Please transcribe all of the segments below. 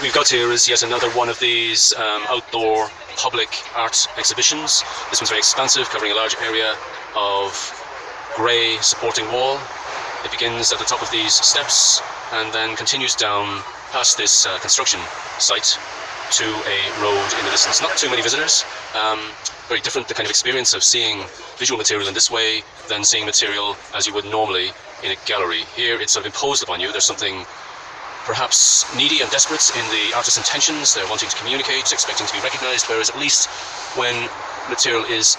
we've got here is yet another one of these outdoor public art exhibitions. This one's very expansive, covering a large area of grey supporting wall. It begins at the top of these steps and then continues down past this construction site to a road in the distance. Not too many visitors. Very different, the kind of experience of seeing visual material in this way than seeing material as you would normally in a gallery. Here it's sort of imposed upon you. There's something perhaps needy and desperate in the artist's intentions. They're wanting to communicate, expecting to be recognized, whereas at least when material is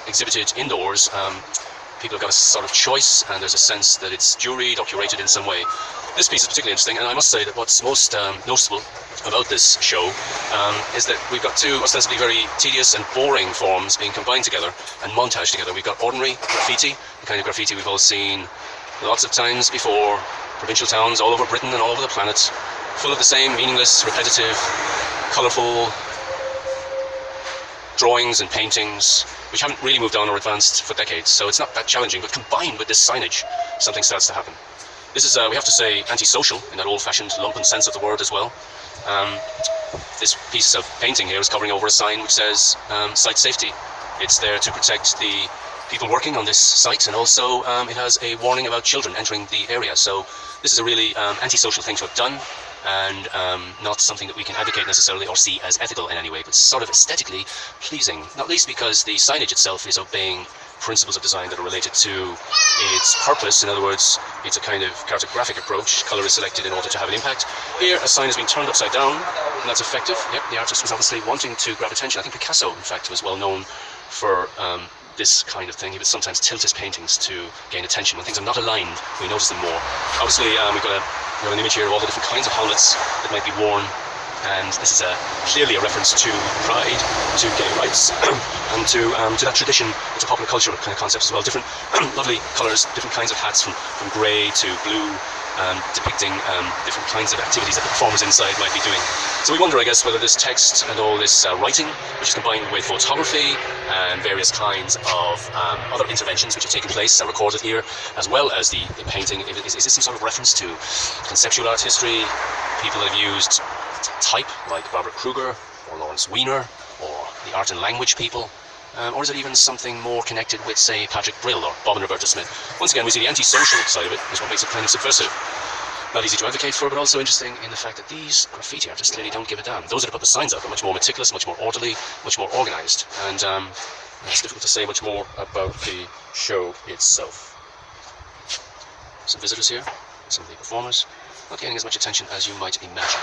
exhibited indoors, people have got a sort of choice, and there's a sense that it's juried or curated in some way. This piece is particularly interesting, and I must say that what's most noticeable about this show is that we've got two ostensibly very tedious and boring forms being combined together and montaged together. We've got ordinary graffiti, the kind of graffiti we've all seen lots of times before, provincial towns all over Britain and all over the planet, full of the same meaningless, repetitive, colourful drawings and paintings which haven't really moved on or advanced for decades, so it's not that challenging. But combined with this signage, something starts to happen. This is, we have to say, antisocial in that old-fashioned lumpen sense of the word as well. This piece of painting here is covering over a sign which says site safety. It's there to protect the people working on this site, and also it has a warning about children entering the area. So this is a really antisocial thing to have done, and not something that we can advocate necessarily or see as ethical in any way, but sort of aesthetically pleasing, not least because the signage itself is obeying principles of design that are related to its purpose. In other words, it's a kind of cartographic approach. Colour is selected in order to have an impact. Here, a sign has been turned upside down, and that's effective. Yep, the artist was obviously wanting to grab attention. I think Picasso, in fact, was well known for this kind of thing. He would sometimes tilt his paintings to gain attention. When things are not aligned, we notice them more. Obviously, we have an image here of all the different kinds of helmets that might be worn, and this is clearly a reference to pride, to gay rights, and to that tradition. It's a popular culture kind of concepts as well. Different lovely colours, different kinds of hats from grey to blue, depicting different kinds of activities that the performers inside might be doing. So we wonder, I guess, whether this text and all this writing, which is combined with photography and various kinds of other interventions which have taken place, are recorded here, as well as the painting, is this some sort of reference to conceptual art history, people that have used type, like Barbara Kruger or Lawrence Weiner, or the art and language people? Or is it even something more connected with, say, Patrick Brill or Bob and Roberta Smith? Once again, we see the anti-social side of it is what makes it kind of subversive. Not easy to advocate for, but also interesting in the fact that these graffiti artists clearly don't give a damn. Those that put the signs up are much more meticulous, much more orderly, much more organised, and it's difficult to say much more about the show itself. Some visitors here, some of the performers, not getting as much attention as you might imagine.